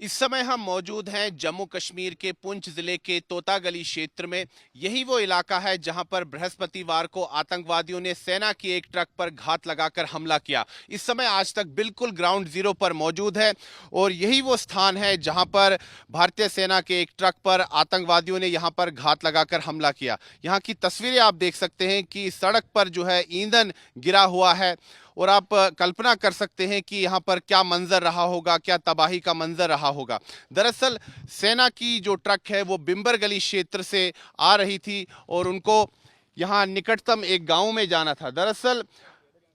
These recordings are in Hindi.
इस समय हम मौजूद हैं जम्मू कश्मीर के पुंछ जिले के तोता गली क्षेत्र में। यही वो इलाका है जहां पर बृहस्पतिवार को आतंकवादियों ने सेना की एक ट्रक पर घात लगाकर हमला किया। इस समय आज तक बिल्कुल ग्राउंड जीरो पर मौजूद है और यही वो स्थान है जहां पर भारतीय सेना के एक ट्रक पर आतंकवादियों ने यहां पर घात लगाकर हमला किया। यहां की तस्वीरें आप देख सकते हैं कि सड़क पर जो है ईंधन गिरा हुआ है और आप कल्पना कर सकते हैं कि यहाँ पर क्या मंजर रहा होगा, क्या तबाही का मंजर रहा होगा। दरअसल सेना की जो ट्रक है वो बिम्बर गली क्षेत्र से आ रही थी और उनको यहाँ निकटतम एक गांव में जाना था। दरअसल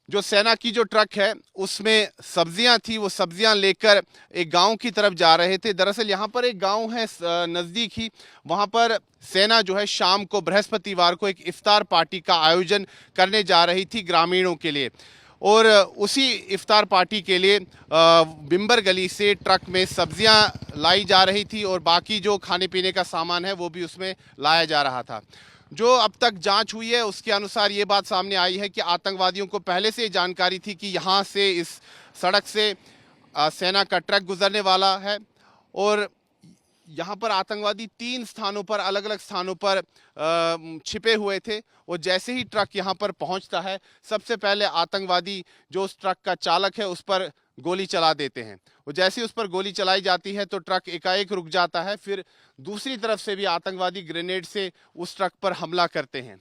जो सेना की जो ट्रक है उसमें सब्जियां थी, वो सब्जियां लेकर एक गांव की तरफ जा रहे थे। दरअसल यहाँ पर एक गांव है नज़दीक ही, वहाँ पर सेना जो है शाम को बृहस्पतिवार को एक इफ्तार पार्टी का आयोजन करने जा रही थी ग्रामीणों के लिए और उसी इफ्तार पार्टी के लिए बिम्बर गली से ट्रक में सब्जियां लाई जा रही थी और बाकी जो खाने पीने का सामान है वो भी उसमें लाया जा रहा था। जो अब तक जांच हुई है उसके अनुसार ये बात सामने आई है कि आतंकवादियों को पहले से जानकारी थी कि यहाँ से इस सड़क से सेना का ट्रक गुजरने वाला है और यहाँ पर आतंकवादी 3 स्थानों पर, अलग अलग स्थानों पर छिपे हुए थे और जैसे ही ट्रक यहाँ पर पहुँचता है सबसे पहले आतंकवादी जो उस ट्रक का चालक है उस पर गोली चला देते हैं और जैसे ही उस पर गोली चलाई जाती है तो ट्रक एकाएक रुक जाता है। फिर दूसरी तरफ से भी आतंकवादी ग्रेनेड से उस ट्रक पर हमला करते हैं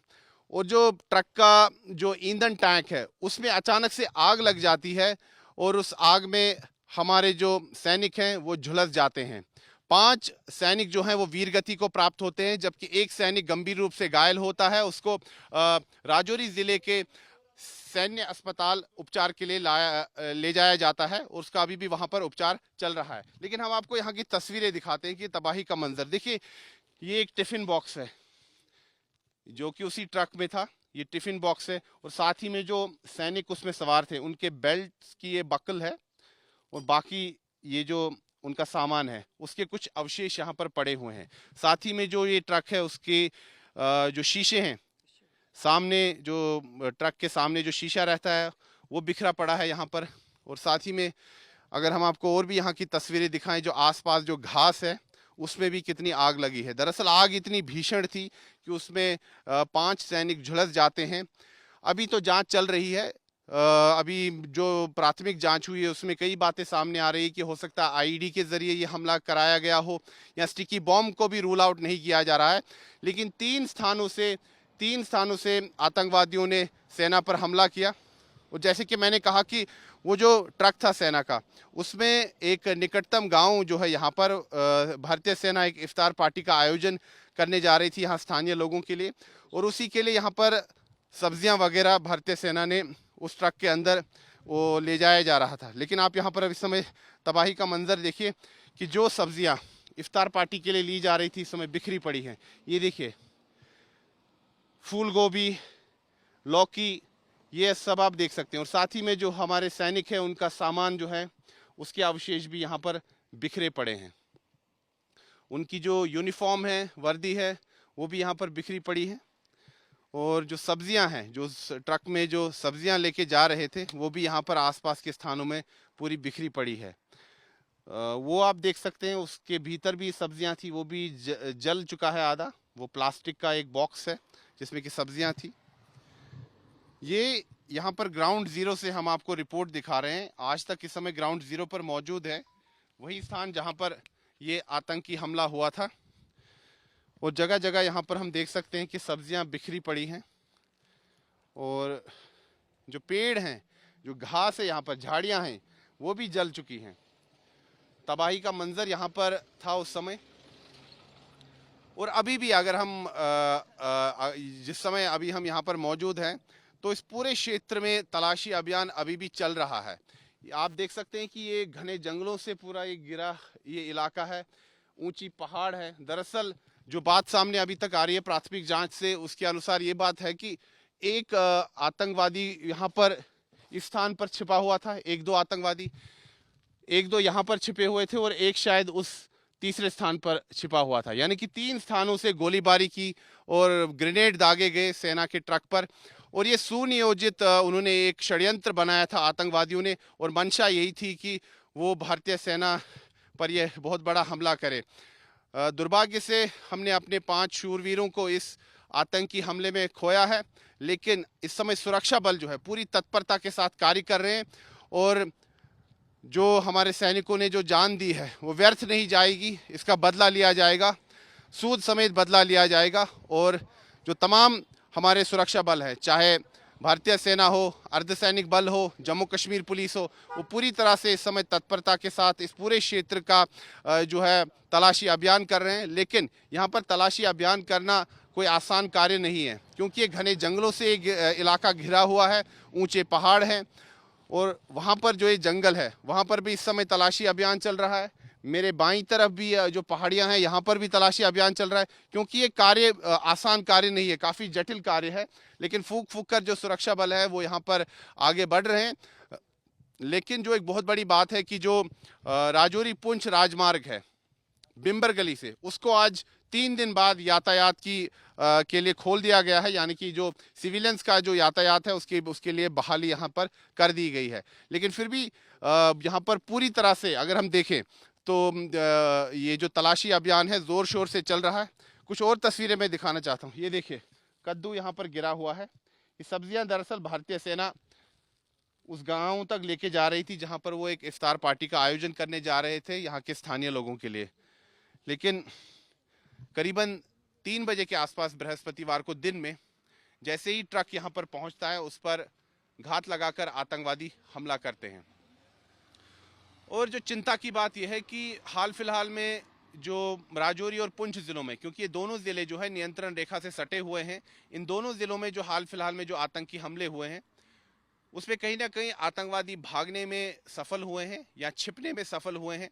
और जो ट्रक का जो ईंधन टैंक है उसमें अचानक से आग लग जाती है और उस आग में हमारे जो सैनिक हैं वो झुलस जाते हैं। 5 सैनिक जो हैं वो वीरगति को प्राप्त होते हैं जबकि एक सैनिक गंभीर रूप से घायल होता है। उसको राजौरी जिले के सैन्य अस्पताल उपचार के लिए ले जाया जाता है और उसका अभी भी वहां पर उपचार चल रहा है। लेकिन हम आपको यहाँ की तस्वीरें दिखाते हैं कि तबाही का मंजर देखिए। ये एक टिफिन बॉक्स है जो कि उसी ट्रक में था। ये टिफिन बॉक्स है और साथ ही में जो सैनिक उसमें सवार थे उनके बेल्ट की ये बकल है और बाकी ये जो उनका सामान है उसके कुछ अवशेष यहाँ पर पड़े हुए हैं। साथ ही में जो ये ट्रक है उसके जो शीशे हैं, सामने जो ट्रक के सामने जो शीशा रहता है वो बिखरा पड़ा है यहाँ पर। और साथ ही में अगर हम आपको और भी यहाँ की तस्वीरें दिखाएं, जो आसपास जो घास है उसमें भी कितनी आग लगी है। दरअसल आग इतनी भीषण थी कि उसमें 5 सैनिक झुलस जाते हैं। अभी तो जांच चल रही है। अभी जो प्राथमिक जांच हुई है उसमें कई बातें सामने आ रही है कि हो सकता है आईईडी के जरिए ये हमला कराया गया हो या स्टिकी बॉम्ब को भी रूल आउट नहीं किया जा रहा है। लेकिन 3 स्थानों से आतंकवादियों ने सेना पर हमला किया और जैसे कि मैंने कहा कि वो जो ट्रक था सेना का उसमें एक निकटतम गांव जो है यहाँ पर भारतीय सेना एक इफ्तार पार्टी का आयोजन करने जा रही थी यहाँ स्थानीय लोगों के लिए और उसी के लिए यहाँ पर सब्जियां वगैरह भारतीय सेना ने उस ट्रक के अंदर वो ले जाया जा रहा था। लेकिन आप यहाँ पर अब इस समय तबाही का मंजर देखिए कि जो सब्जियां इफ्तार पार्टी के लिए ली जा रही थी इस समय बिखरी पड़ी हैं। ये देखिए फूल गोभी, लौकी, ये सब आप देख सकते हैं और साथ ही में जो हमारे सैनिक हैं उनका सामान जो है उसके अवशेष भी यहाँ पर बिखरे पड़े हैं। उनकी जो यूनिफॉर्म है, वर्दी है, वो भी यहाँ पर बिखरी पड़ी है और जो सब्जियां हैं, जो ट्रक में जो सब्जियां लेके जा रहे थे वो भी यहाँ पर आसपास के स्थानों में पूरी बिखरी पड़ी है। वो आप देख सकते हैं उसके भीतर भी सब्जियां थी, वो भी जल चुका है आधा। वो प्लास्टिक का एक बॉक्स है जिसमें कि सब्जियां थी। ये यहाँ पर ग्राउंड जीरो से हम आपको रिपोर्ट दिखा रहे हैं। आज तक इस समय ग्राउंड जीरो पर मौजूद है वही स्थान जहाँ पर ये आतंकी हमला हुआ था और जगह जगह यहाँ पर हम देख सकते हैं कि सब्जियां बिखरी पड़ी हैं और जो पेड़ हैं, जो घास है, यहाँ पर झाड़ियां हैं, वो भी जल चुकी हैं। तबाही का मंजर यहाँ पर था उस समय और अभी भी अगर हम जिस समय अभी हम यहाँ पर मौजूद हैं तो इस पूरे क्षेत्र में तलाशी अभियान अभी भी चल रहा है। आप देख सकते हैं कि ये घने जंगलों से पूरा ये इलाका है, ऊंची पहाड़ है। दरअसल जो बात सामने अभी तक आ रही है प्राथमिक जांच से उसके अनुसार ये बात है कि एक आतंकवादी यहाँ पर इस स्थान पर छिपा हुआ था, एक दो यहाँ पर छिपे हुए थे और एक शायद उस तीसरे स्थान पर छिपा हुआ था। यानी कि 3 स्थानों से गोलीबारी की और ग्रेनेड दागे गए सेना के ट्रक पर और ये सुनियोजित उन्होंने एक षड्यंत्र बनाया था आतंकवादियों ने और मंशा यही थी कि वो भारतीय सेना पर यह बहुत बड़ा हमला करे। दुर्भाग्य से हमने अपने 5 शूरवीरों को इस आतंकी हमले में खोया है, लेकिन इस समय सुरक्षा बल जो है पूरी तत्परता के साथ कार्य कर रहे हैं और जो हमारे सैनिकों ने जो जान दी है वो व्यर्थ नहीं जाएगी। इसका बदला लिया जाएगा, सूद समेत बदला लिया जाएगा। और जो तमाम हमारे सुरक्षा बल है, चाहे भारतीय सेना हो, अर्धसैनिक बल हो, जम्मू कश्मीर पुलिस हो, वो पूरी तरह से इस समय तत्परता के साथ इस पूरे क्षेत्र का जो है तलाशी अभियान कर रहे हैं। लेकिन यहाँ पर तलाशी अभियान करना कोई आसान कार्य नहीं है, क्योंकि ये घने जंगलों से एक इलाका घिरा हुआ है, ऊंचे पहाड़ हैं और वहाँ पर जो ये जंगल है वहाँ पर भी इस समय तलाशी अभियान चल रहा है। मेरे बाईं तरफ भी जो पहाड़ियाँ हैं यहाँ पर भी तलाशी अभियान चल रहा है, क्योंकि ये कार्य आसान कार्य नहीं है, काफ़ी जटिल कार्य है। लेकिन फूक फूक कर जो सुरक्षा बल है वो यहाँ पर आगे बढ़ रहे हैं। लेकिन जो एक बहुत बड़ी बात है कि जो राजौरी पुंछ राजमार्ग है बिम्बर गली से, उसको आज 3 दिन बाद यातायात के लिए खोल दिया गया है, यानी कि जो सिविलियंस का जो यातायात है उसके लिए बहाली यहाँ पर कर दी गई है। लेकिन फिर भी यहाँ पर पूरी तरह से अगर हम देखें तो ये जो तलाशी अभियान है ज़ोर शोर से चल रहा है। कुछ और तस्वीरें मैं दिखाना चाहता हूँ। ये देखिए, कद्दू यहाँ पर गिरा हुआ है। ये सब्जियाँ दरअसल भारतीय सेना उस गांव तक लेके जा रही थी जहाँ पर वो एक इफ्तार पार्टी का आयोजन करने जा रहे थे यहाँ के स्थानीय लोगों के लिए। लेकिन करीबन 3 बजे के आसपास बृहस्पतिवार को दिन में जैसे ही ट्रक यहाँ पर पहुँचता है उस पर घात लगाकर आतंकवादी हमला करते हैं। और जो चिंता की बात यह है कि हाल फिलहाल में जो राजौरी और पुंछ ज़िलों में, क्योंकि ये दोनों ज़िले जो है नियंत्रण रेखा से सटे हुए हैं, इन दोनों ज़िलों में जो हाल फिलहाल में जो आतंकी हमले हुए हैं उसमें कहीं ना कहीं आतंकवादी भागने में सफल हुए हैं या छिपने में सफल हुए हैं।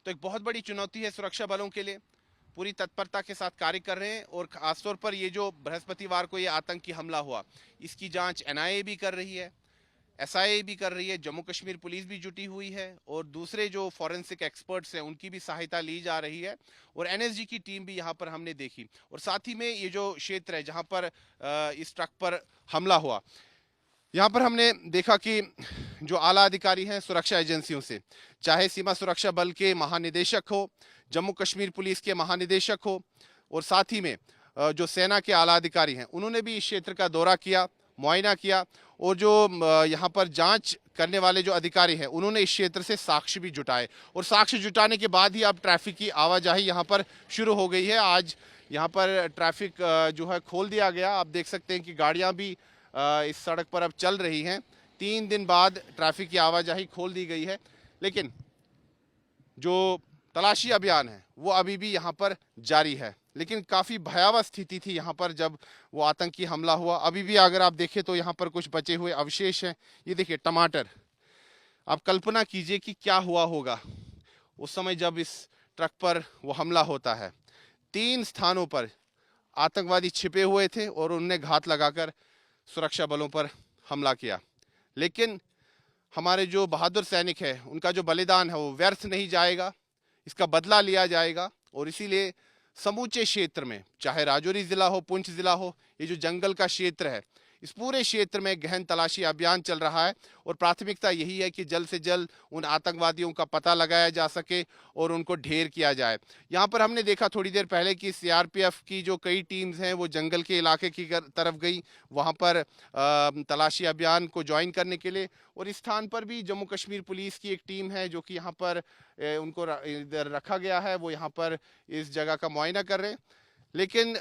तो एक बहुत बड़ी चुनौती है सुरक्षा बलों के लिए, पूरी तत्परता के साथ कार्य कर रहे हैं। और खासतौर पर ये जो बृहस्पतिवार को ये आतंकी हमला हुआ इसकी जांच एनआईए भी कर रही है, एसआईए भी कर रही है, जम्मू कश्मीर पुलिस भी जुटी हुई है और दूसरे जो फॉरेंसिक एक्सपर्ट्स हैं उनकी भी सहायता ली जा रही है और एनएसजी की टीम भी यहाँ पर हमने देखी। और साथ ही में ये जो क्षेत्र है जहाँ पर इस ट्रक पर हमला हुआ, यहाँ पर हमने देखा कि जो आला अधिकारी हैं सुरक्षा एजेंसियों से, चाहे सीमा सुरक्षा बल के महानिदेशक हो, जम्मू कश्मीर पुलिस के महानिदेशक हो और साथ ही में जो सेना के आला अधिकारी हैं, उन्होंने भी इस क्षेत्र का दौरा किया, मुआयना किया। और जो यहाँ पर जांच करने वाले जो अधिकारी हैं उन्होंने इस क्षेत्र से साक्ष्य भी जुटाए और साक्ष्य जुटाने के बाद ही अब ट्रैफिक की आवाजाही यहाँ पर शुरू हो गई है। आज यहाँ पर ट्रैफिक जो है खोल दिया गया। आप देख सकते हैं कि गाड़ियाँ भी इस सड़क पर अब चल रही हैं। 3 दिन बाद ट्रैफिक की आवाजाही खोल दी गई है, लेकिन जो तलाशी अभियान है वो अभी भी यहाँ पर जारी है। लेकिन काफ़ी भयावह स्थिति थी यहाँ पर जब वो आतंकी हमला हुआ। अभी भी अगर आप देखें तो यहाँ पर कुछ बचे हुए अवशेष हैं। ये देखिए टमाटर, आप कल्पना कीजिए कि क्या हुआ होगा उस समय जब इस ट्रक पर वो हमला होता है। 3 स्थानों पर आतंकवादी छिपे हुए थे और उनने घात लगाकर सुरक्षा बलों पर हमला किया। लेकिन हमारे जो बहादुर सैनिक हैं उनका जो बलिदान है वो व्यर्थ नहीं जाएगा, इसका बदला लिया जाएगा। और इसीलिए समूचे क्षेत्र में, चाहे राजौरी ज़िला हो, पुंछ ज़िला हो, ये जो जंगल का क्षेत्र है, इस पूरे क्षेत्र में गहन तलाशी अभियान चल रहा है और प्राथमिकता यही है कि जल्द से जल्द उन आतंकवादियों का पता लगाया जा सके और उनको ढेर किया जाए। यहाँ पर हमने देखा थोड़ी देर पहले कि सीआरपीएफ की जो कई टीम्स हैं वो जंगल के इलाके की तरफ गई, वहाँ पर तलाशी अभियान को ज्वाइन करने के लिए। और इस स्थान पर भी जम्मू कश्मीर पुलिस की एक टीम है जो कि यहाँ पर उनको इधर रखा गया है, वो यहाँ पर इस जगह का मुआयना कर रहे हैं। लेकिन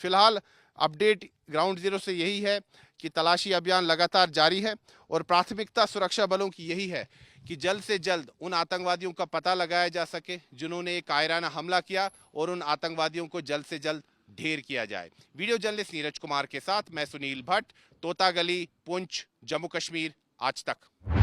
फिलहाल अपडेट ग्राउंड जीरो से यही है कि तलाशी अभियान लगातार जारी है और प्राथमिकता सुरक्षा बलों की यही है कि जल्द से जल्द उन आतंकवादियों का पता लगाया जा सके जिन्होंने एक कायराना हमला किया और उन आतंकवादियों को जल्द से जल्द ढेर किया जाए। वीडियो जर्नलिस्ट नीरज कुमार के साथ मैं सुनील भट्ट, तोतागली, पुंछ, जम्मू कश्मीर, आज तक।